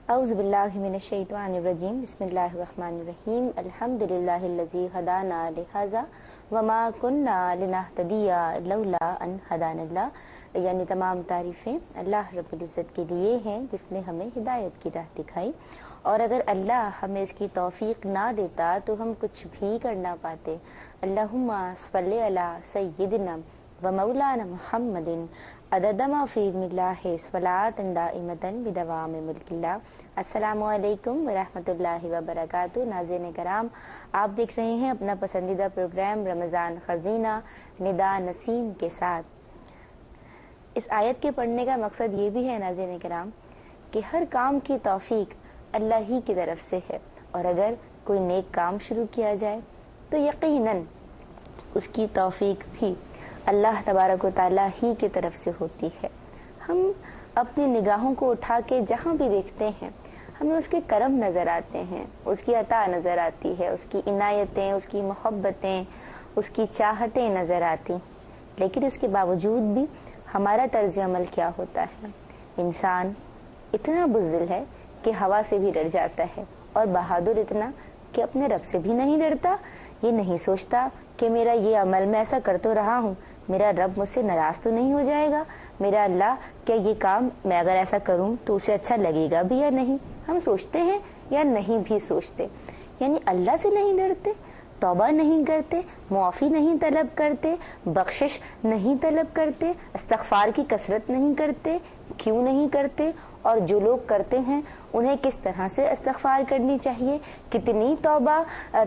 اعوذ باللہ من الشیطان الرجیم بسم اللہ الرحمن الرحیم الحمدللہ الذی ہدانا لہذا وما کننا لنہتدی لولا ان ہدانا اللہ، یعنی تمام تعریفیں اللہ رب العزت کے لیے ہیں جس نے ہمیں ہدایت کی راہ دکھائی، اور اگر اللہ ہمیں اس کی توفیق نہ دیتا تو ہم کچھ بھی کر نہ پاتے۔ اللہم صلی علی سیدنا و مولانا محمد عدد ما فی علم اللہ صلاۃ دائمۃ بدوام ملک اللہ۔ السلام علیکم ورحمۃ اللہ وبرکاتہ۔ ناظرین کرام، آپ دیکھ رہے ہیں اپنا پسندیدہ پروگرام رمضان خزینہ ندا نسیم کے ساتھ۔ اس آیت کے پڑھنے کا مقصد یہ بھی ہے ناظرین کرام کہ ہر کام کی توفیق اللہ ہی کی طرف سے ہے، اور اگر کوئی نیک کام شروع کیا جائے تو یقیناً اس کی توفیق بھی اللہ تبارک و تعالیٰ ہی کی طرف سے ہوتی ہے۔ ہم اپنی نگاہوں کو اٹھا کے جہاں بھی دیکھتے ہیں ہمیں اس کے کرم نظر آتے ہیں، اس کی عطا نظر آتی ہے، اس کی عنایتیں، اس کی محبتیں، اس کی چاہتیں نظر آتی، لیکن اس کے باوجود بھی ہمارا طرز عمل کیا ہوتا ہے؟ انسان اتنا بزدل ہے کہ ہوا سے بھی ڈر جاتا ہے، اور بہادر اتنا کہ اپنے رب سے بھی نہیں ڈرتا۔ یہ نہیں سوچتا کہ میرا یہ عمل میں ایسا کر تو رہا ہوں، میرا رب مجھ سے ناراض تو نہیں ہو جائے گا، میرا اللہ کیا یہ کام میں اگر ایسا کروں تو اسے اچھا لگے گا بھی یا نہیں؟ ہم سوچتے ہیں یا نہیں بھی سوچتے؟ یعنی اللہ سے نہیں ڈرتے، توبہ نہیں کرتے، معافی نہیں طلب کرتے، بخشش نہیں طلب کرتے، استغفار کی کثرت نہیں کرتے۔ کیوں نہیں کرتے؟ اور جو لوگ کرتے ہیں انہیں کس طرح سے استغفار کرنی چاہیے، کتنی توبہ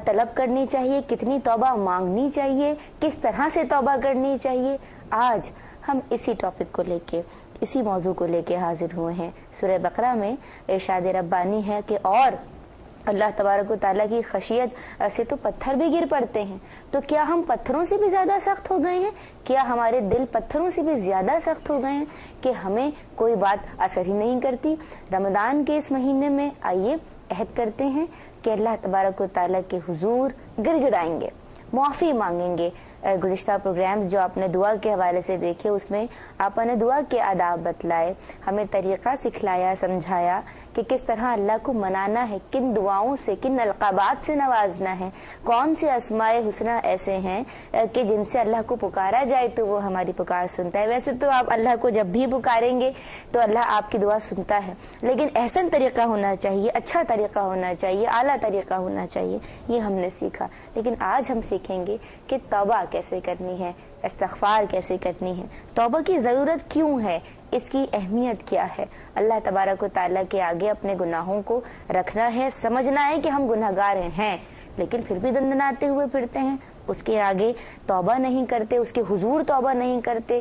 طلب کرنی چاہیے، کتنی توبہ مانگنی چاہیے، کس طرح سے توبہ کرنی چاہیے؟ آج ہم اسی ٹاپک کو لے کے، اسی موضوع کو لے کے حاضر ہوئے ہیں۔ سورہ بقرہ میں ارشاد ربانی ہے کہ اور اللہ تبارک و تعالیٰ کی خشیت سے تو پتھر بھی گر پڑتے ہیں، تو کیا ہم پتھروں سے بھی زیادہ سخت ہو گئے ہیں؟ کیا ہمارے دل پتھروں سے بھی زیادہ سخت ہو گئے ہیں کہ ہمیں کوئی بات اثر ہی نہیں کرتی؟ رمضان کے اس مہینے میں آئیے عہد کرتے ہیں کہ اللہ تبارک و تعالیٰ کے حضور گڑ گڑائیں گے، معافی مانگیں گے۔ گزشتہ پروگرامز جو آپ نے دعا کے حوالے سے دیکھے اس میں آپ نے دعا کے آداب بتلائے، ہمیں طریقہ سکھلایا، سمجھایا کہ کس طرح اللہ کو منانا ہے، کن دعاؤں سے، کن القابات سے نوازنا ہے، کون سے اسماء حسنہ ایسے ہیں کہ جن سے اللہ کو پکارا جائے تو وہ ہماری پکار سنتا ہے۔ ویسے تو آپ اللہ کو جب بھی پکاریں گے تو اللہ آپ کی دعا سنتا ہے، لیکن احسن طریقہ ہونا چاہیے، اچھا طریقہ ہونا چاہیے، اعلیٰ طریقہ ہونا چاہیے، یہ ہم نے سیکھا۔ لیکن آج ہم سیکھیں گے کہ توبہ کیسے کرنی ہے، استغفار کیسے کرنی ہے، توبہ کی ضرورت کیوں ہے، اس کی اہمیت کیا ہے، اللہ تبارک و تعالیٰ کے آگے اپنے گناہوں کو رکھنا ہے، سمجھنا ہے کہ ہم گناہگار ہیں لیکن پھر بھی دندناتے ہوئے پھرتے ہیں، اس کے آگے توبہ نہیں کرتے، اس کے حضور توبہ نہیں کرتے۔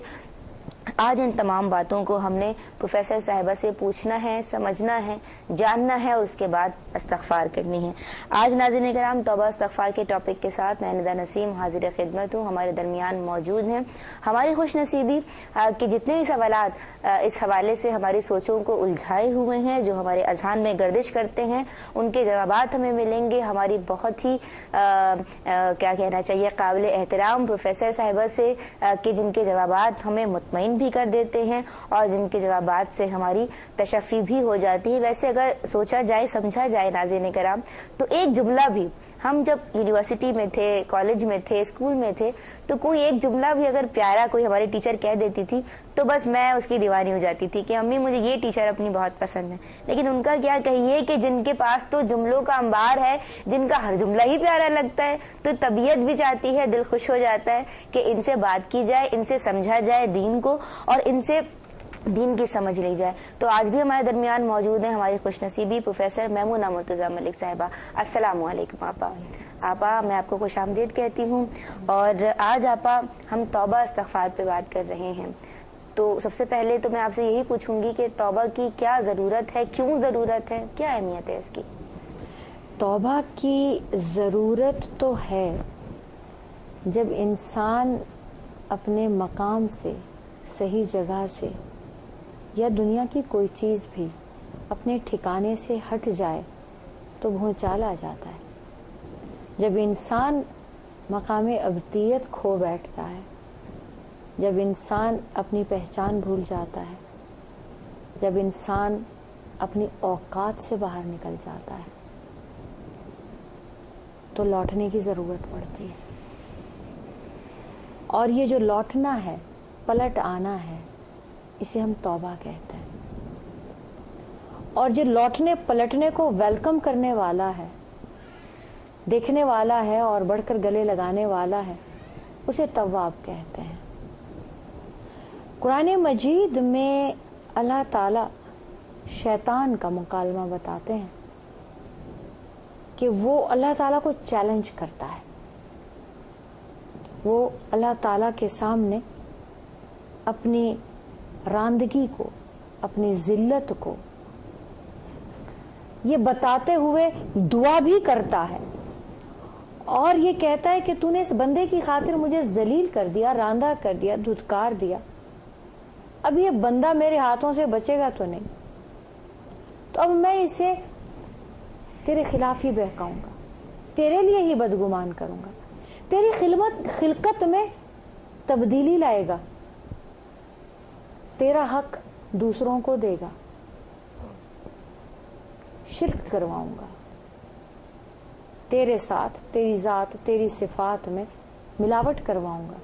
آج ان تمام باتوں کو ہم نے پروفیسر صاحبہ سے پوچھنا ہے، سمجھنا ہے، جاننا ہے، اور اس کے بعد استغفار کرنی ہے۔ آج ناظرین کرام توبہ استغفار کے ٹاپک کے ساتھ میں ندا نسیم حاضر خدمت ہوں، ہمارے درمیان موجود ہیں۔ ہماری خوش نصیبی کہ جتنے بھی سوالات اس حوالے سے ہماری سوچوں کو الجھائے ہوئے ہیں، جو ہمارے اذہان میں گردش کرتے ہیں، ان کے جوابات ہمیں ملیں گے ہماری بہت ہی کیا کہنا چاہیے قابل احترام پروفیسر صاحبہ سے، کہ جن کے جوابات ہمیں مطمئن بھی کر دیتے ہیں اور جن کے جوابات سے ہماری تشفی بھی ہو جاتی ہے۔ ویسے اگر سوچا جائے، سمجھا جائے ناظرین کرام، تو ایک جملہ بھی ہم جب یونیورسٹی میں تھے، کالج میں تھے، اسکول میں تھے، تو کوئی ایک جملہ بھی اگر پیارا کوئی ہماری ٹیچر کہہ دیتی تھی تو بس میں اس کی دیوانی ہو جاتی تھی کہ امی مجھے یہ ٹیچر اپنی بہت پسند ہے۔ لیکن ان کا کیا کہیے کہ جن کے پاس تو جملوں کا انبار ہے، جن کا ہر جملہ ہی پیارا لگتا ہے، تو طبیعت بھی چاہتی ہے، دل خوش ہو جاتا ہے کہ ان سے بات کی جائے، ان سے سمجھا جائے دین کو، اور ان سے دین کی سمجھ لی جائے۔ تو آج بھی ہمارے درمیان موجود ہیں ہماری خوش نصیبی پروفیسر میمونہ مرتضیٰ ملک صاحبہ۔ السلام علیکم آپا۔ آپا میں آپ کو خوش آمدید کہتی ہوں، اور آج آپا ہم توبہ استغفار پہ بات کر رہے ہیں۔ تو سب سے پہلے تو میں آپ سے یہی پوچھوں گی کہ توبہ کی کیا ضرورت ہے، کیوں ضرورت ہے، کیا اہمیت ہے اس کی؟ توبہ کی ضرورت تو ہے جب انسان اپنے مقام سے، صحیح جگہ سے، یا دنیا کی کوئی چیز بھی اپنے ٹھکانے سے ہٹ جائے تو بھونچال آ جاتا ہے۔ جب انسان مقام ابدیت کھو بیٹھتا ہے، جب انسان اپنی پہچان بھول جاتا ہے، جب انسان اپنی اوقات سے باہر نکل جاتا ہے تو لوٹنے کی ضرورت پڑتی ہے. اور یہ جو لوٹنا ہے، پلٹ آنا ہے، اسے ہم توبہ کہتے ہیں. اور جو لوٹنے پلٹنے کو ویلکم کرنے والا ہے، دیکھنے والا ہے اور بڑھ کر گلے لگانے والا ہے، اسے تواب کہتے ہیں. قرآن مجید میں اللہ تعالی شیطان کا مکالمہ بتاتے ہیں کہ وہ اللہ تعالیٰ کو چیلنج کرتا ہے. وہ اللہ تعالیٰ کے سامنے اپنی راندگی کو، اپنی ذلت کو یہ بتاتے ہوئے دعا بھی کرتا ہے اور یہ کہتا ہے کہ تو نے اس بندے کی خاطر مجھے ذلیل کر دیا، راندہ کر دیا، دھتکار دیا. اب یہ بندہ میرے ہاتھوں سے بچے گا تو نہیں، تو اب میں اسے تیرے خلاف ہی بہکاؤں گا، تیرے لیے ہی بدگمان کروں گا، تیری خلقت میں تبدیلی لائے گا، تیرا حق دوسروں کو دے گا، شرک کرواؤں گا، تیرے ساتھ تیری ذات تیری صفات میں ملاوٹ کرواؤں گا.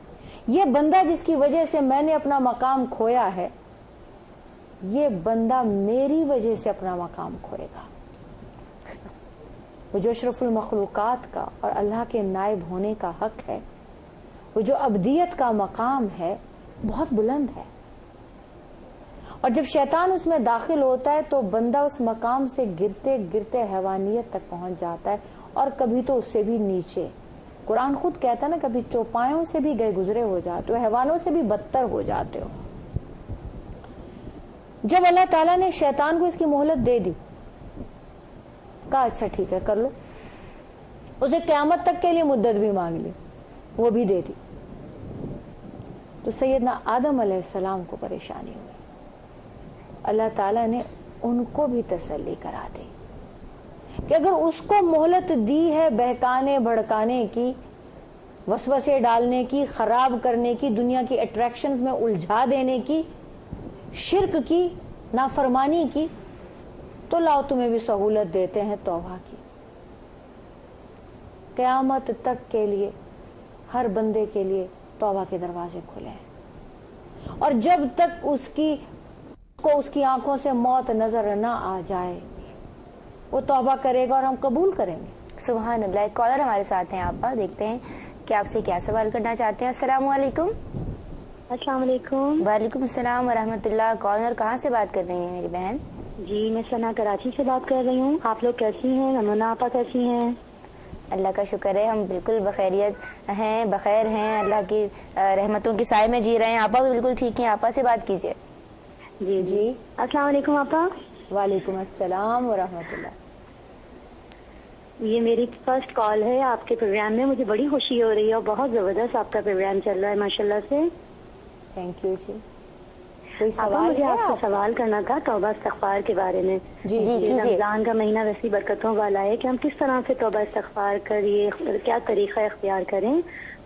یہ بندہ جس کی وجہ سے میں نے اپنا مقام کھویا ہے، یہ بندہ میری وجہ سے اپنا مقام کھوئے گا. وہ جو اشرف المخلوقات کا اور اللہ کے نائب ہونے کا حق ہے، وہ جو ابدیت کا مقام ہے، بہت بلند ہے. اور جب شیطان اس میں داخل ہوتا ہے تو بندہ اس مقام سے گرتے گرتے حیوانیت تک پہنچ جاتا ہے، اور کبھی تو اس سے بھی نیچے. قرآن خود کہتا ہے نا، کبھی چوپایوں سے بھی گئے گزرے ہو جاتے ہو، حیوانوں سے بھی بدتر ہو جاتے ہو. جب اللہ تعالیٰ نے شیطان کو اس کی مہلت دے دی، کہا اچھا ٹھیک ہے کر لو، اسے قیامت تک کے لیے مدت بھی مانگ لی، وہ بھی دے دی. تو سیدنا آدم علیہ السلام کو پریشانی ہوئی. اللہ تعالیٰ نے ان کو بھی تسلی کرا دی کہ اگر اس کو مہلت دی ہے بہکانے بھڑکانے کی، وسوسے ڈالنے کی، خراب کرنے کی، دنیا کی اٹریکشنز میں الجھا دینے کی، شرک کی، نافرمانی کی، تو لاؤ تمہیں بھی سہولت دیتے ہیں توبہ کی. قیامت تک کے لیے ہر بندے کے لیے توبہ کے دروازے کھلے ہیں، اور جب تک اس کی آنکھوں سے موت نظر نہ آ جائے وہ توبہ کرے گا اور ہم قبول کریں گے. سبحان اللہ. ایک کالر ہمارے ساتھ ہیں آپا، دیکھتے ہیں کہ آپ سے کیا سوال کرنا چاہتے ہیں. السلام علیکم. السلام علیکم. وعلیکم السلام ورحمۃ اللہ. کالر کہاں سے بات کر رہی ہیں میری بہن؟ جی میں ثنا کراچی سے بات کر رہی ہوں. آپ لوگ کیسی ہیں؟ نمونہ آپا کیسی ہیں؟ اللہ کا شکر ہے، ہم بالکل بخیریت ہیں، بخیر ہیں، اللہ کی رحمتوں کے سائے میں جی رہے ہیں. آپا بھی بالکل ٹھیک ہیں. آپا سے بات کیجیے. جی السلام علیکم آپا. وعلیکم السلام ورحمۃ اللہ. یہ میری فرسٹ کال ہے آپ کے پروگرام میں. مجھے بڑی خوشی ہو رہی ہے اور بہت زبردست آپ کا پروگرام چل رہا ہے ماشاءاللہ سے. تھینک یو جی. کوئی آپا سوال مجھے ہے آپ سے سوال کرنا تھا توبہ استغفار کے بارے میں. جی رمضان کا مہینہ ویسی برکتوں والا ہے کہ ہم کس طرح سے توبہ استغفار کریے، کیا طریقہ اختیار کریں.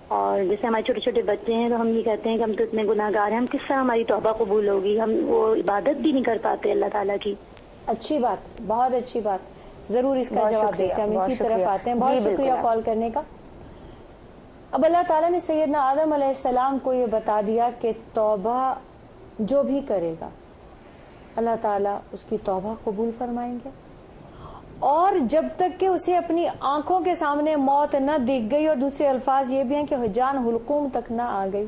اور جیسے ہمارے چھوٹے چھوٹے بچے ہیں تو ہم یہ کہتے ہیں کہ ہم تو اتنے گناہ گار ہیں، ہم کس طرح ہماری توبہ قبول ہوگی، ہم وہ عبادت بھی نہیں کر پاتے اللہ تعالیٰ کی. اچھی بات، بہت اچھی بات. ضرور اس کا جواب دیتے ہیں. ہم اسی طرف آتے ہیں. بہت شکریہ کال کرنے کا. اب اللہ تعالیٰ نے سیدنا آدم علیہ السلام کو یہ بتا دیا کہ توبہ جو بھی کرے گا اللہ تعالیٰ اس کی توبہ قبول فرمائیں گے، اور جب تک کہ اسے اپنی آنکھوں کے سامنے موت نہ دکھ گئی، اور دوسرے الفاظ یہ بھی ہیں کہ جان حلقوم تک نہ آ گئی،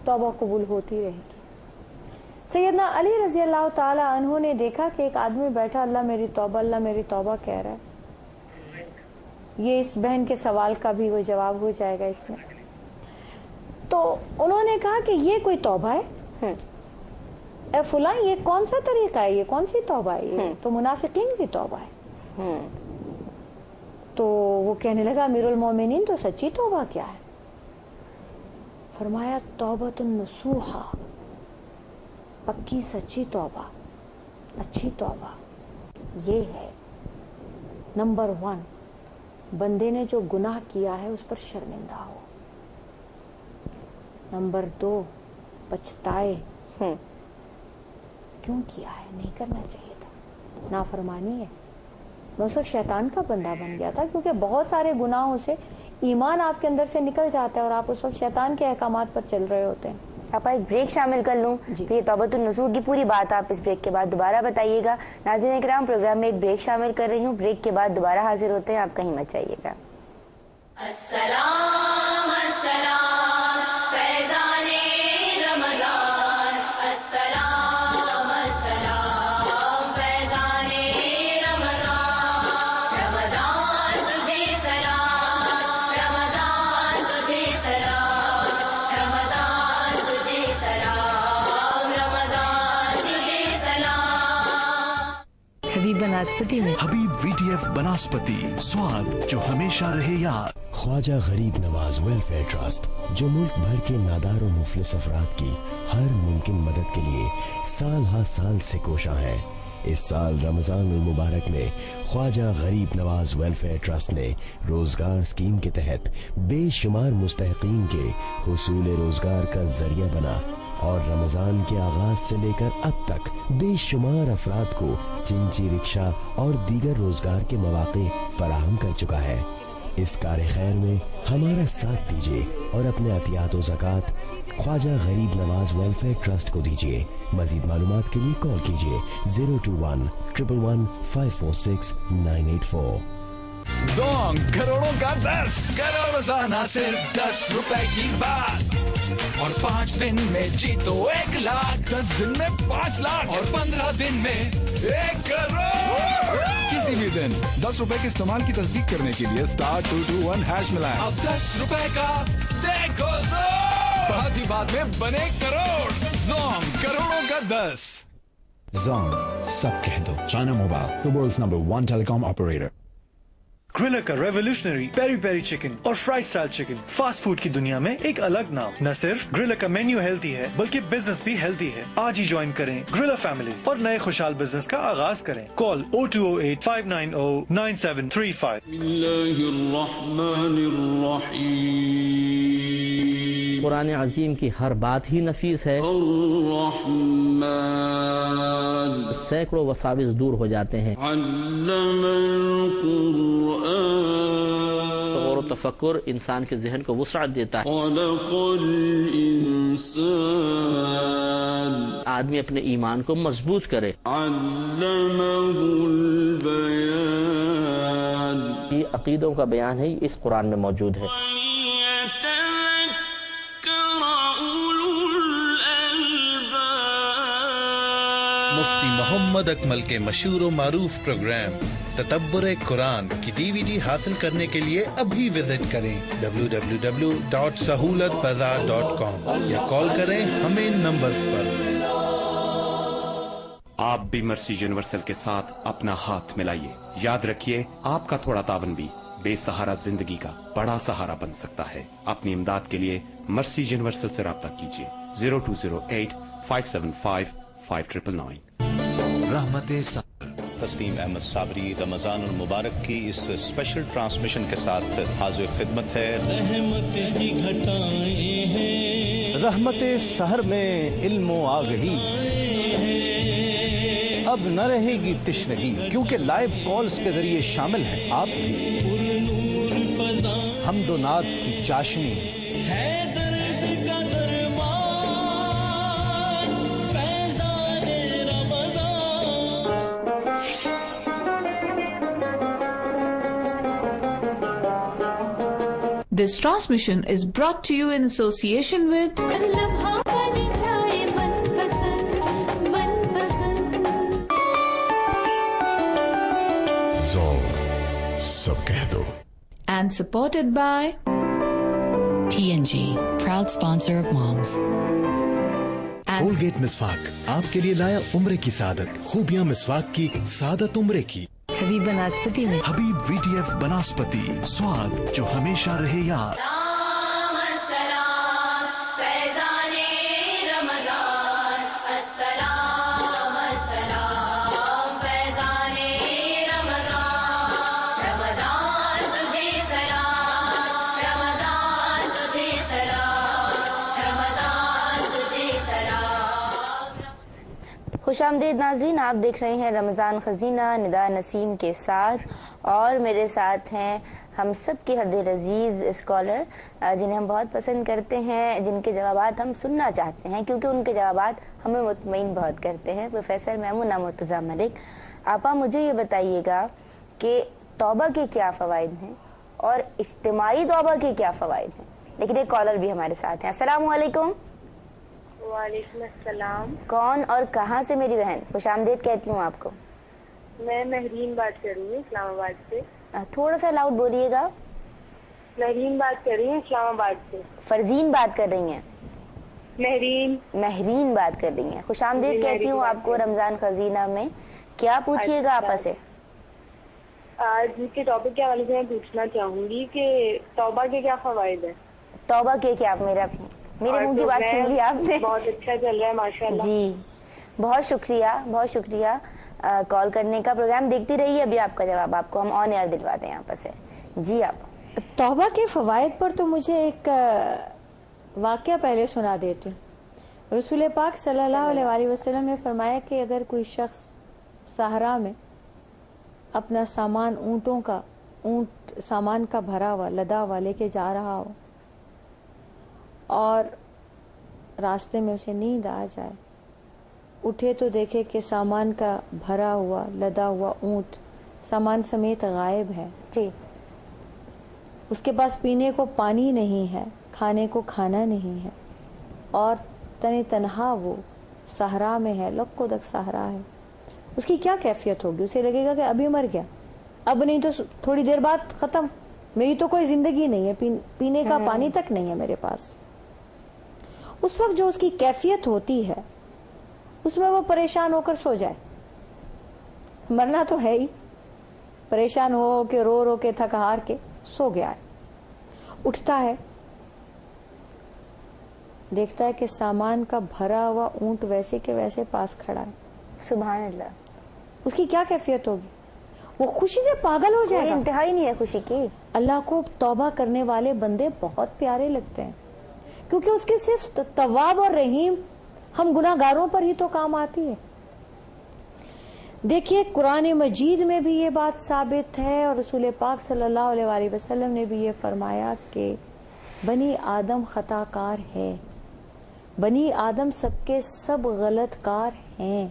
توبہ قبول ہوتی رہے گی. سیدنا علی رضی اللہ تعالی عنہ نے دیکھا کہ ایک آدمی بیٹھا اللہ میری توبہ اللہ میری توبہ کہہ رہا ہے. یہ اس بہن کے سوال کا بھی وہ جواب ہو جائے گا اس میں. تو انہوں نے کہا کہ یہ کوئی توبہ ہے؟ اے فلاں یہ کون سا طریقہ ہے، یہ کون سی توبہ ہے؟ یہ تو منافقین کی توبہ ہے. تو وہ کہنے لگا امیر المومنین تو سچی توبہ کیا ہے؟ فرمایا توبۃ النصوحہ، پکی سچی توبہ، اچھی توبہ یہ ہے نمبر 1 بندے نے جو گناہ کیا ہے اس پر شرمندہ ہو. نمبر 2 پچھتائے کیوں کیا ہے، نہیں کرنا چاہیے تھا. نافرمانی ہے. میں اس وقت شیطان کا بندہ بن گیا تھا, کیونکہ بہت سارے گناہوں سے ایمان آپ کے اندر سے نکل جاتا ہے اور آپ اس وقت شیطان کے احکامات پر چل رہے ہوتے ہیں. آپ ایک بریک شامل کر لوں. پھر یہ توبۃ النصوح کی پوری بات آپ اس بریک کے بعد دوبارہ بتائیے گا. ناظرین کرام, پروگرام میں ایک بریک شامل کر رہی ہوں. بریک کے بعد دوبارہ حاضر ہوتے ہیں, آپ کہیں مت جائیے گا. السلام السلام فیضان رمضان, السلام السلام فیضان رمضان, رمضان تجھے سلام, رمضان تجھے سلام, رمضان تجھے سلام, رمضان تجھے سلام. حبیب بناسپتی میں حبیب VTF بناسپتی, سواد جو ہمیشہ رہے یاد. خواجہ غریب نواز ویلفیئر ٹرسٹ, جو ملک بھر کے نادار و مفلس افراد کی ہر ممکن مدد کے لیے سال ہر سال سے کوشاں ہے. اس سال رمضان المبارک میں خواجہ غریب نواز ویلفیئر ٹرسٹ نے روزگار اسکیم کے تحت بے شمار مستحقین کے حصول روزگار کا ذریعہ بنا, اور رمضان کے آغاز سے لے کر اب تک بے شمار افراد کو چنچی رکشہ اور دیگر روزگار کے مواقع فراہم کر چکا ہے. اس کار خیر میں ہمارا ساتھ دیجیے اور اپنے عطیات و زکوٰۃ خواجہ غریب نواز ویلفیئر ٹرسٹ کو دیجیے. مزید معلومات کے لیے کال کیجیے 021-111-546-984. زونگ کروڑوں کا 10 کروڑ روزانہ صرف 10 روپے کی بات, اور 5 دن میں جیتو 1 لاکھ, 10 دن میں 5 لاکھ, اور 15 دن میں 1 کروڑ. کسی بھی دن 10 روپے کے استعمال کی تصدیق کرنے کے لیے *221# ملائیں. اب 10 روپے کا دیکھو زونگ, بات ہی بات میں بنے کروڑ. زونگ کروڑوں کا 10. زونگ سب کہہ دو. China mobile, the world's #1 telecom operator. Griller کا ریولیوشنری پیری پیری چکن اور fried style chicken fast food کی دنیا میں ایک الگ نام. نہ صرف گرلر کا مینیو ہیلتھی ہے بلکہ بزنس بھی ہیلتھی ہے. آج ہی جوائن کریں گرلر فیملی اور نئے خوشحال بزنس کا آغاز کریں. کال 0208-590-9735. قرآن عظیم کی ہر بات ہی نفیس ہے. سینکڑوں وساوس دور ہو جاتے ہیں. غور و تفکر انسان کے ذہن کو وسعت دیتا ہے. آدمی اپنے ایمان کو مضبوط کرے. یہ عقیدوں کا بیان ہے, اس قرآن میں موجود ہے. مفتی محمد اکمل کے مشہور و معروف پروگرام تدبر قرآن کی DVD حاصل کرنے کے لیے ابھی وزٹ کریں www.sahulatbazaar.com یا کال کریں ہمیں ان نمبرز پر. آپ بھی مرسی یونیورسل کے ساتھ اپنا ہاتھ ملائیے. یاد رکھیے, آپ کا تھوڑا تعاون بھی بے سہارا زندگی کا بڑا سہارا بن سکتا ہے. اپنی امداد کے لیے مرسی یونیورسل سے رابطہ کیجیے 0208-575-5999. رحمت تسلیم احمد صابری رمضان المبارک کی اس اسپیشل ٹرانسمیشن کے ساتھ حاضر خدمت ہے. رحمت سحر میں علم و آگہی, اب نہ رہے گی تشنگی, کیونکہ لائیو کالز کے ذریعے شامل ہیں آپ بھی. حمد و نعت کی چاشنی, This transmission is brought to you in association with Zong سب کہہ دو and supported by P&G, proud sponsor of Moms. Colgate مسواک آپ کے لیے لایا عمرے کی سعادت, خوبیاں مسواک کی, سعادت عمرے کی. حبیب بناسپتی میں حبیب VTF بناسپتی, سواد جو ہمیشہ رہے یاد. خوش آمدید ناظرین، آپ دیکھ رہے ہیں رمضان خزینہ ندا نسیم کے ساتھ، اور میرے ساتھ ہیں ہم سب کے ہر دل عزیز اسکالر جنہیں ہم بہت پسند کرتے ہیں، جن کے جوابات ہم سننا چاہتے ہیں کیونکہ ان کے جوابات ہمیں مطمئن بہت کرتے ہیں۔ پروفیسر میمونہ مرتضیٰ ملک، آپا مجھے یہ بتائیے گا کہ توبہ کے کیا فوائد ہیں اور اجتماعی توبہ کے کیا فوائد ہیں؟ لیکن ایک کالر بھی ہمارے ساتھ ہیں۔ السلام علیکم۔ وعلیکم السلام۔ کون اور کہاں سے میری بہن؟ خوش آمدید کہتی ہوں آپ کو۔ میں مہرین بات کر رہی ہوں اسلام آباد سے۔ تھوڑا سا لاؤڈ بولیے گا۔ مہرین بات کر رہی ہوں اسلام آباد سے۔ فرزین بات کر رہی ہیں؟ مہرین بات کر رہی ہیں۔ خوش آمدید کہتی ہوں آپ کو رمضان خزینہ میں۔ کیا پوچھیے گا آپا سے؟ آج کے ٹاپک کے حوالے سے میں پوچھنا چاہوں گی کہ توبہ کے کیا فوائد ہیں؟ توبہ کے کیا؟ میرے منہ کی بات سن لی آپ نے۔ بہت اچھا چل رہا ہے ماشاءاللہ۔ جی بہت شکریہ، بہت شکریہ کال کرنے کا۔ پروگرام دیکھتی رہیے، ابھی آپ کا جواب آپ کو ہم آن ایئر دلواتے ہیں آپا سے۔ جی آپ توبہ کے فوائد پر تو مجھے ایک واقعہ پہلے سنا دیتی ہوں۔ رسول پاک صلی اللہ علیہ وسلم نے فرمایا کہ اگر کوئی شخص صحرا میں اپنا سامان اونٹ سامان کا بھرا ہوا لدا ہوا لے کے جا رہا ہو اور راستے میں اسے نیند آ جائے، اٹھے تو دیکھے کہ سامان کا بھرا ہوا لدا ہوا اونٹ سامان سمیت غائب ہے، جی اس کے پاس پینے کو پانی نہیں ہے، کھانے کو کھانا نہیں ہے، اور تنہا وہ صحرا میں ہے، لکو دک صحرا ہے، اس کی کیا کیفیت ہوگی؟ اسے لگے گا کہ ابھی مر گیا، اب نہیں تو تھوڑی دیر بعد ختم، میری تو کوئی زندگی نہیں ہے، پینے کا پانی تک نہیں ہے میرے پاس۔ اس وقت جو اس کی کیفیت ہوتی ہے اس میں وہ پریشان ہو کر سو جائے، مرنا تو ہے ہی، پریشان ہو کے رو کے تھک ہار کے سو گیا ہے، اٹھتا ہے دیکھتا ہے کہ سامان کا بھرا ہوا اونٹ ویسے کے ویسے پاس کھڑا ہے۔ سبحان اللہ، اس کی کیا کیفیت ہوگی؟ وہ خوشی سے پاگل ہو جائے گا، انتہائی نہیں ہے خوشی کی۔ اللہ کو توبہ کرنے والے بندے بہت پیارے لگتے ہیں کیونکہ اس کے صرف تواب اور رحیم ہم گناہ گاروں پر ہی تو کام آتی ہے۔ دیکھیے قرآن مجید میں بھی یہ بات ثابت ہے اور رسول پاک صلی اللہ علیہ وسلم نے بھی یہ فرمایا کہ بنی آدم خطا کار ہے، بنی آدم سب کے سب غلط کار ہیں،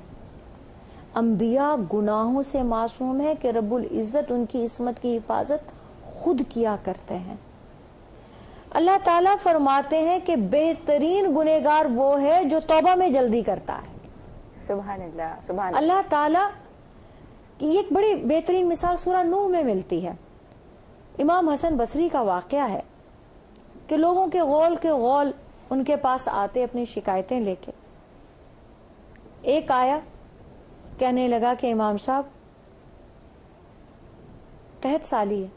انبیاء گناہوں سے معصوم ہے کہ رب العزت ان کی عصمت کی حفاظت خود کیا کرتے ہیں۔ اللہ تعالیٰ فرماتے ہیں کہ بہترین گنہگار وہ ہے جو توبہ میں جلدی کرتا ہے۔ سبحان اللہ، سبحان اللہ تعالیٰ کی ایک بڑی بہترین مثال سورہ نوح میں ملتی ہے۔ امام حسن بصری کا واقعہ ہے کہ لوگوں کے غول ان کے پاس آتے اپنی شکایتیں لے کے۔ ایک آیا کہنے لگا کہ امام صاحب قحط سالی ہے،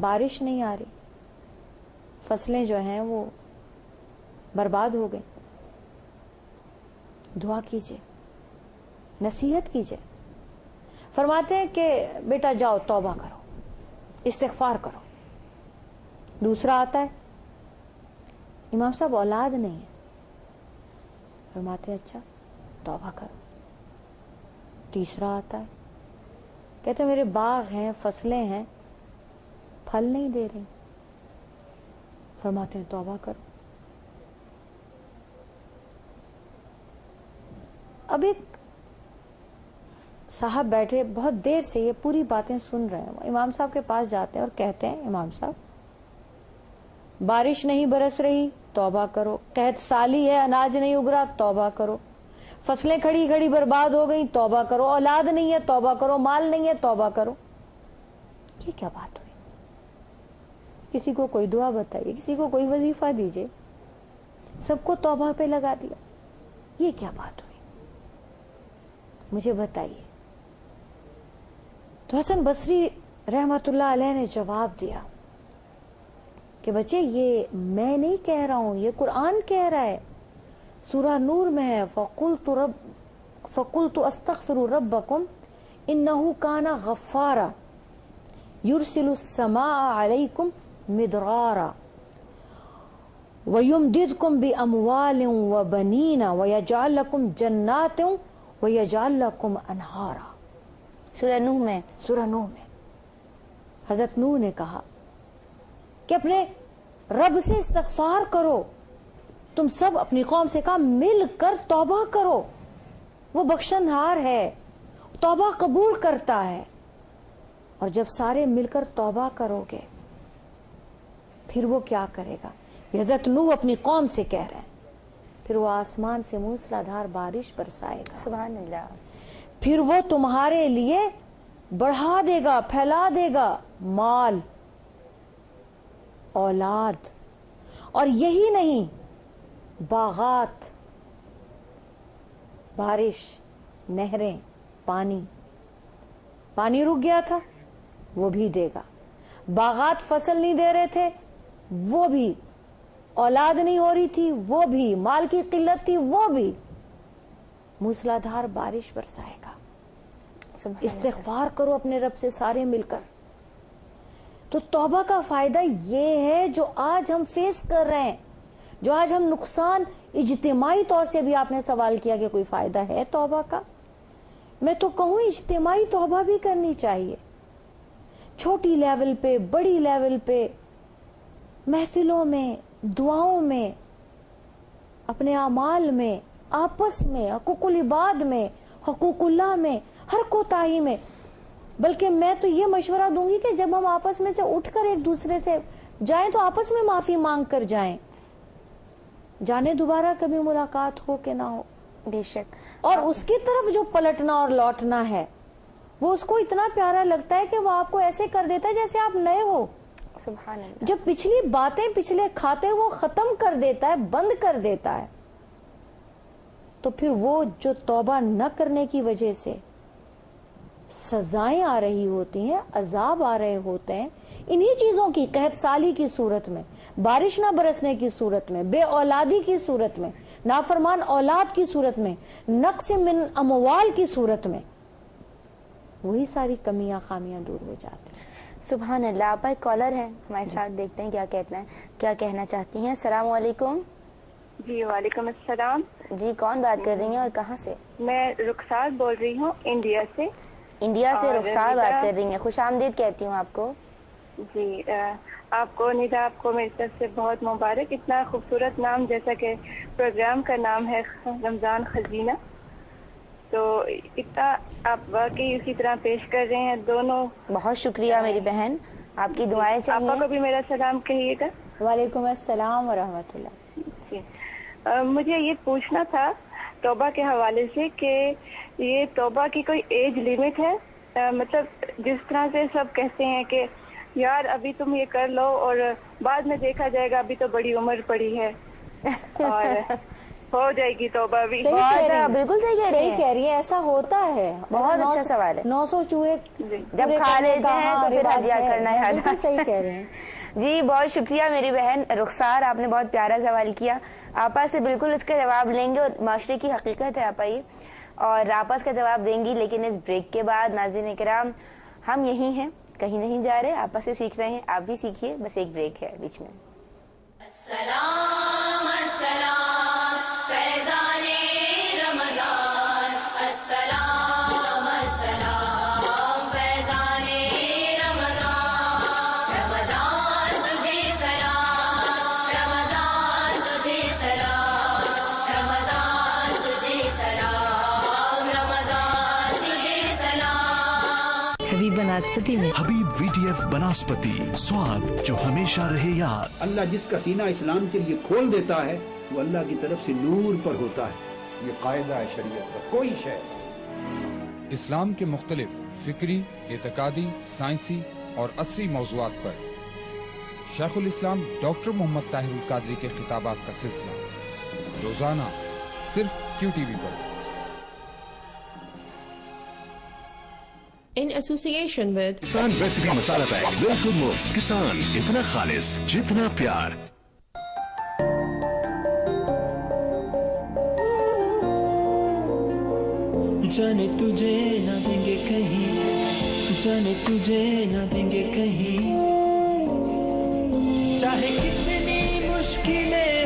بارش نہیں آ رہی، فصلیں جو ہیں وہ برباد ہو گئی، دعا کیجئے، نصیحت کیجئے۔ فرماتے ہیں کہ بیٹا جاؤ توبہ کرو، استغفار کرو۔ دوسرا آتا ہے، امام صاحب اولاد نہیں ہے، فرماتے ہیں اچھا توبہ کرو۔ تیسرا آتا ہے، کہتے میرے باغ ہیں، فصلیں ہیں، پھل نہیں دے رہی، فرماتے ہیں توبہ کرو۔ اب ایک صاحب بیٹھے بہت دیر سے یہ پوری باتیں سن رہے ہیں، امام صاحب کے پاس جاتے ہیں اور کہتے ہیں امام صاحب بارش نہیں برس رہی، توبہ کرو، قحط سالی ہے، اناج نہیں اگ رہا، توبہ کرو، فصلیں کھڑی کھڑی برباد ہو گئی، توبہ کرو، اولاد نہیں ہے، توبہ کرو، مال نہیں ہے، توبہ کرو۔ یہ کیا بات ہوئی؟ کسی کو کوئی دعا بتائیے، کسی کو کوئی وظیفہ دیجئے، سب کو توبہ پہ لگا دیا، یہ کیا بات ہوئی؟ مجھے بتائیے۔ تو حسن بصری رحمت اللہ علیہ نے جواب دیا کہ بچے یہ میں نہیں کہہ رہا ہوں، یہ قرآن کہہ رہا ہے، سورہ نور میں ہے، فَقُلْتُ أَسْتَغْفِرُ رَبَّكُمْ إِنَّهُ كَانَ غَفَّارًا يُرْسِلُ السَّمَاءَ عَلَيْكُمْ مِدْرَارًا۔ وَيُمْدِدْكُمْ بِأَمْوَالٍ وَبَنِينَ وَيَجْعَلْ لَكُمْ جَنَّاتٍ وَيَجْعَلْ لَكُمْ أَنْهَارًا. سورہ نوح میں حضرت نوح نے کہا کہ اپنے رب سے استغفار کرو. تم سب اپنی قوم سے کہا مل کر توبہ کرو, وہ بخشنہار ہے, توبہ قبول کرتا ہے. اور جب سارے مل کر توبہ کرو گے پھر وہ کیا کرے گا؟ حضرت نوح اپنی قوم سے کہہ رہے ہیں, پھر وہ آسمان سے موسلادھار بارش برسائے گا. سبحان اللہ. پھر وہ تمہارے لیے بڑھا دے گا, پھیلا دے گا مال, اولاد, اور یہی نہیں باغات, بارش, نہریں, پانی رک گیا تھا وہ بھی دے گا, باغات فصل نہیں دے رہے تھے وہ بھی, اولاد نہیں ہو رہی تھی وہ بھی, مال کی قلت تھی وہ بھی, موسلادھار بارش برسائے گا. استغفار کرو اپنے رب سے سارے مل کر. تو توبہ کا فائدہ یہ ہے جو آج ہم فیس کر رہے ہیں, جو آج ہم نقصان اجتماعی طور سے بھی آپ نے سوال کیا کہ کوئی فائدہ ہے توبہ کا. میں تو کہوں اجتماعی توبہ بھی کرنی چاہیے, چھوٹی لیول پہ, بڑی لیول پہ, محفلوں میں, دعاؤں میں, اپنے اعمال میں, آپس میں, حقوق العباد میں, حقوق اللہ میں, ہر کوتاہی میں. بلکہ میں تو یہ مشورہ دوں گی کہ جب ہم آپس میں سے اٹھ کر ایک دوسرے سے جائیں تو آپس میں معافی مانگ کر جائیں, جانے دوبارہ کبھی ملاقات ہو کہ نہ ہو. بے شک. اور اس کی طرف جو پلٹنا اور لوٹنا ہے وہ اس کو اتنا پیارا لگتا ہے کہ وہ آپ کو ایسے کر دیتا ہے جیسے آپ نئے ہو. سبحان اللہ. جب پچھلی باتیں, پچھلے کھاتے وہ ختم کر دیتا ہے, بند کر دیتا ہے, تو پھر وہ جو توبہ نہ کرنے کی وجہ سے سزائیں آ رہی ہوتی ہیں, عذاب آ رہے ہوتے ہیں, انہی چیزوں کی, قحط سالی کی صورت میں, بارش نہ برسنے کی صورت میں, بے اولادی کی صورت میں, نافرمان اولاد کی صورت میں, نقص من اموال کی صورت میں, وہی ساری کمیاں خامیاں دور ہو جاتی ہیں. سبحان اللہ. آپ ایک کالر ہیں ہمارے ساتھ, دیکھتے ہیں کیا کہنا چاہتی ہیں. السلام علیکم. جی وعلیکم السلام. جی کون بات کر رہی ہیں اور کہاں سے؟ میں رخسار بول رہی ہوں انڈیا سے. انڈیا سے رخسار بات کر رہی ہیں, خوش آمدید کہتی ہوں آپ کو. جی آپ کو نیدا, آپ کو میری طرف سے بہت مبارک. اتنا خوبصورت نام, جیسا کہ پروگرام کا نام ہے رمضان خزینہ, تو اتنا آپ واقعی اسی طرح پیش کر رہے ہیں دونوں. بہت شکریہ میری بہن, آپ کی دعائیں چاہیے. آپ کو بھی میرا سلام کہیے گا. وعلیکم السلام ورحمۃ اللہ. جی مجھے یہ پوچھنا تھا توبہ کے حوالے سے کہ یہ توبہ کی کوئی ایج لیمٹ ہے؟ مطلب جس طرح سے سب کہتے ہیں کہ یار ابھی تم یہ کر لو اور بعد میں دیکھا جائے گا, ابھی تو بڑی عمر پڑی ہے اور ہو جائے گی توبہ بھی. بالکل صحیح کہہ رہی ہیں, ایسا ہوتا ہے. بہت اچھا سوال ہے. 900 چوہے جب کھا لیتے ہیں تو پھر ہدیہ کرنا ہے. بالکل صحیح کہہ رہے ہیں. جی بہت شکریہ میری بہن رخسار, آپ نے بہت پیارا سوال کیا. آپا سے بالکل اس کا جواب لیں گے, اور معاشرے کی حقیقت ہے آپا یہ, اور آپا اس کا جواب دیں گی, لیکن اس بریک کے بعد. ناظرین کرام, ہم یہی ہیں, کہیں نہیں جا رہے, آپا سے سیکھ رہے ہیں, آپ بھی سیکھیے, بس ایک بریک ہے بیچ میں. السلام السلام فیضان رمضان, السلام السلام فیضان رمضان, رمضان تجھے سلام, رمضان تجھے سلام, رمضان تجھے سلام, رمضان تجھے سلام. حبیب بناسپتی میں حبیب VTF بناسپتی, سواد جو ہمیشہ رہے یاد. اللہ جس کا سینہ اسلام کے لیے کھول دیتا ہے وہ اللہ کی طرف سے نور پر ہوتا ہے. یہ قاعدہ ہے شریعت کا. کوئی شے اسلام کے مختلف فکری, اعتقادی, سائنسی اور عصری موضوعات پر شیخ الاسلام ڈاکٹر محمد طاہر القادری کے خطابات کا سلسلہ روزانہ صرف QTV per. In association with کسان ریسیپی مسالہ پیک بالکل مفت. کسان, اتنا خالص جتنا پیار. جانے تجھے نہ دیں گے کہیں, جانے تجھے نہ دیں گے کہیں, چاہے کتنی مشکلیں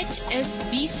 HSBC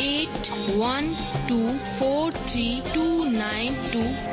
81243292,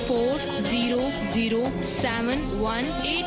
400718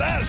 10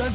10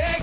1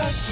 10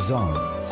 Zong,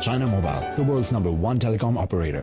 China Mobile, the world's #1 telecom operator.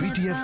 VTF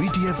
VTF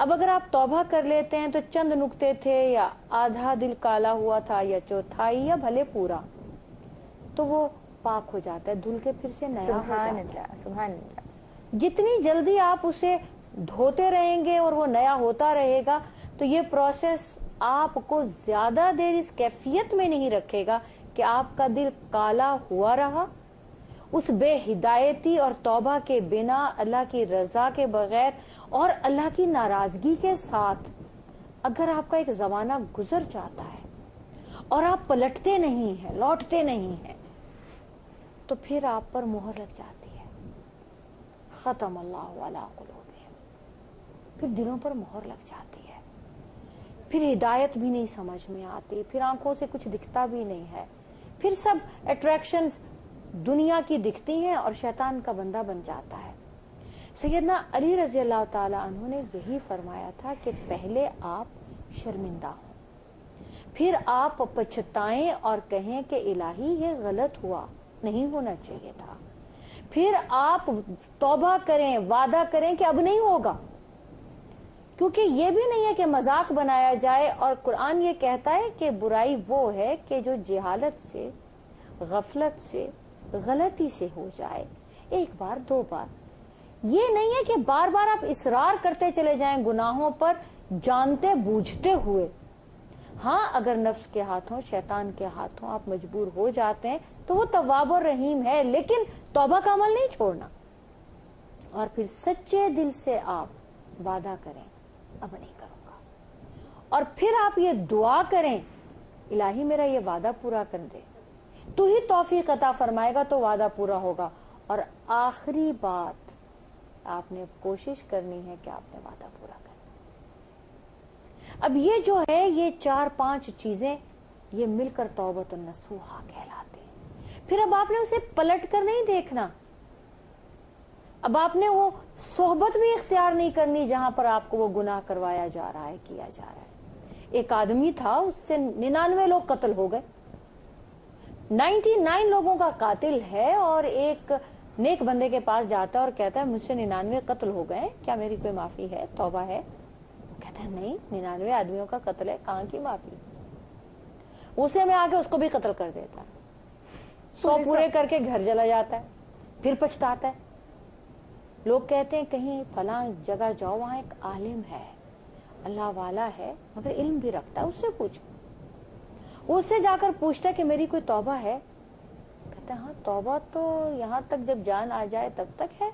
اب اگر آپ توبہ کر لیتے ہیں تو چند نقطے تھے یا آدھا دل کالا ہوا تھا یا چوتھائی یا بھلے پورا، تو وہ پاک ہو جاتا ہے، دھل کے پھر سے نیا ہو جاتا ہے۔ سبحان اللہ۔ جتنی جلدی آپ اسے دھوتے رہیں گے اور وہ نیا ہوتا رہے گا تو یہ پروسیس آپ کو زیادہ دیر اس کیفیت میں نہیں رکھے گا کہ آپ کا دل کالا ہوا رہا، اس بے ہدایتی اور توبہ کے بنا، اللہ کی رضا کے بغیر اور اللہ کی ناراضگی کے ساتھ اگر آپ کا ایک زمانہ گزر جاتا ہے اور آپ پلٹتے نہیں ہیں، لوٹتے نہیں ہیں، تو پھر آپ پر مہر لگ جاتی ہے، ختم اللہ علی قلوبہم، پھر دلوں پر مہر لگ جاتی ہے، پھر ہدایت بھی نہیں سمجھ میں آتی، پھر آنکھوں سے کچھ دکھتا بھی نہیں ہے، پھر سب اٹریکشنز دنیا کی دکھتی ہیں اور شیطان کا بندہ بن جاتا ہے۔ سیدنا علی رضی اللہ تعالی عنہ نے یہی فرمایا تھا کہ پہلے آپ شرمندہ ہوں، پھر آپ پچھتائیں اور کہیں کہ الہی یہ غلط ہوا، نہیں ہونا چاہیے تھا، پھر آپ توبہ کریں، وعدہ کریں کہ اب نہیں ہوگا، کیونکہ یہ بھی نہیں ہے کہ مذاق بنایا جائے، اور قرآن یہ کہتا ہے کہ برائی وہ ہے کہ جو جہالت سے، غفلت سے، غلطی سے ہو جائے، ایک بار دو بار، یہ نہیں ہے کہ بار بار آپ اصرار کرتے چلے جائیں گناہوں پر جانتے بوجھتے ہوئے۔ ہاں اگر نفس کے ہاتھوں، شیطان کے ہاتھوں آپ مجبور ہو جاتے ہیں تو وہ تواب اور رحیم ہے، لیکن توبہ کا عمل نہیں چھوڑنا، اور پھر سچے دل سے آپ وعدہ کریں اب نہیں کروں گا، اور پھر آپ یہ دعا کریں الہی میرا یہ وعدہ پورا کر دے، تو ہی توفیق عطا فرمائے گا تو وعدہ پورا ہوگا۔ اور آخری بات آپ نے کوشش کرنی ہے کہ آپ نے وعدہ پورا کرنا۔ اب یہ جو ہے یہ 4-5 چیزیں یہ مل کر توبۃ النصوحہ کہلاتے ہیں۔ پھر اب آپ نے اسے پلٹ کر نہیں دیکھنا، اب آپ نے وہ صحبت بھی اختیار نہیں کرنی جہاں پر آپ کو وہ گناہ کروایا جا رہا ہے، کیا جا رہا ہے۔ ایک آدمی تھا، اس سے 99 لوگ قتل ہو گئے، 99 لوگوں کا قاتل ہے، اور ایک نیک بندے کے پاس جاتا ہے اور کہتا ہے مجھ سے 99 قتل ہو گئے، کیا میری کوئی معافی ہے، توبہ ہے؟ وہ کہتا ہے نہیں، 99 آدمیوں کا قتل ہے، کہاں کی معافی؟ اسے میں آ کے اس کو بھی قتل کر دیتا ہے، 100 پورے کر کے گھر چلا جاتا ہے، پھر پچھتاتا ہے۔ لوگ کہتے ہیں کہیں فلاں جگہ جاؤ، وہاں ایک عالم ہے، اللہ والا ہے، مگر علم بھی رکھتا ہے، اس سے پوچھو۔ اس سے جا کر پوچھتا ہے کہ میری کوئی توبہ ہے؟ کہتا ہے ہاں توبہ تو یہاں تک جب جان آ جائے تب تک ہے،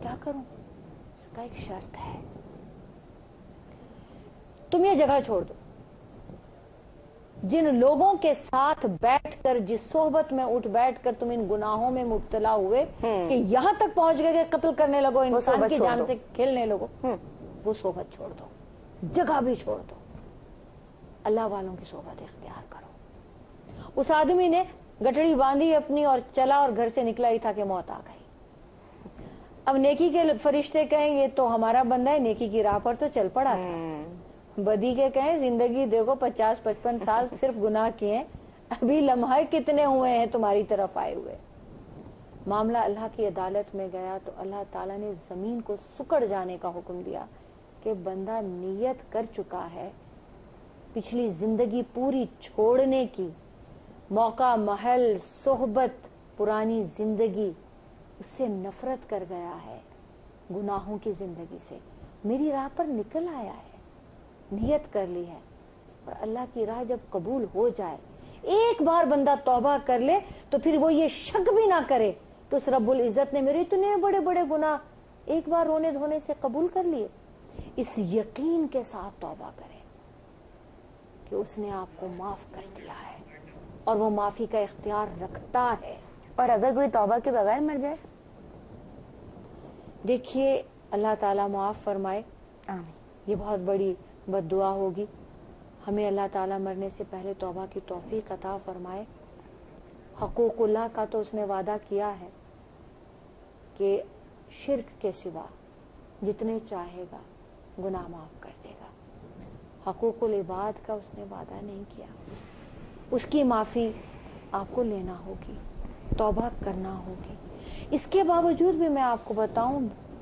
کیا کروں؟ اس کا ایک شرط ہے، تم یہ جگہ چھوڑ دو، جن لوگوں کے ساتھ بیٹھ کر، جس صحبت میں اٹھ بیٹھ کر تم ان گناہوں میں مبتلا ہوئے کہ یہاں تک پہنچ گئے کہ قتل کرنے لگو، انسان کی جان سے کھیلنے لگو، وہ صحبت چھوڑ دو، جگہ بھی چھوڑ دو، اللہ والوں کی صحبت اختیار کرو۔ اس آدمی نے گٹڑی باندھی اپنی اور چلا، اور گھر سے نکلا ہی تھا کہ موت آ گئی۔ اب نیکی کے فرشتے کہیں یہ تو ہمارا بندہ ہے، نیکی کی راہ پر تو چل پڑا تھا، بدی کے کہیں زندگی دیکھو 50-55 سال صرف گناہ کیے، ابھی لمحے کتنے ہوئے ہیں تمہاری طرف آئے ہوئے۔ معاملہ اللہ کی عدالت میں گیا تو اللہ تعالیٰ نے زمین کو سکڑ جانے کا حکم دیا کہ بندہ نیت کر چکا ہے پچھلی زندگی پوری چھوڑنے کی، موقع، محل، صحبت، پرانی زندگی، اس سے نفرت کر گیا ہے، گناہوں کی زندگی سے میری راہ پر نکل آیا ہے، نیت کر لی ہے، اور اللہ کی راہ جب قبول ہو جائے، ایک بار بندہ توبہ کر لے تو پھر وہ یہ شک بھی نہ کرے کہ اس رب العزت نے میرے اتنے بڑے بڑے گناہ ایک بار رونے دھونے سے قبول کر لیے، اس یقین کے ساتھ توبہ کرے کہ اس نے آپ کو معاف کر دیا ہے اور وہ معافی کا اختیار رکھتا ہے۔ اور اگر کوئی توبہ کے بغیر مر جائے؟ دیکھیے اللہ تعالیٰ معاف فرمائے، یہ بہت بڑی بد دعا ہوگی، ہمیں اللہ تعالیٰ مرنے سے پہلے توبہ کی توفیق عطا فرمائے۔ حقوق اللہ کا تو اس نے وعدہ کیا ہے کہ شرک کے سوا جتنے چاہے گا گناہ معاف کر دے گا، حقوق العباد کا اس نے وعدہ نہیں کیا، اس کی معافی آپ کو لینا ہوگی، توبہ کرنا ہوگی۔ اس کے باوجود بھی میں آپ کو بتاؤں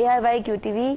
ARY QTV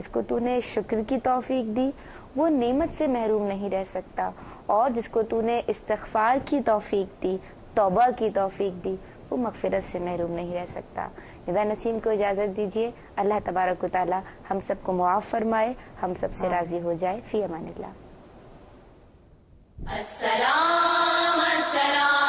جس کو تو نے شکر کی توفیق دی وہ نعمت سے محروم نہیں رہ سکتا، اور جس کو تو نے استغفار کی توفیق دی، توبہ کی توفیق دی، وہ مغفرت سے محروم نہیں رہ سکتا۔ ندا نسیم کو اجازت دیجیے، اللہ تبارک و تعالی ہم سب کو معاف فرمائے، ہم سب سے راضی ہو جائے۔ فی امان اللہ۔ السلام السلام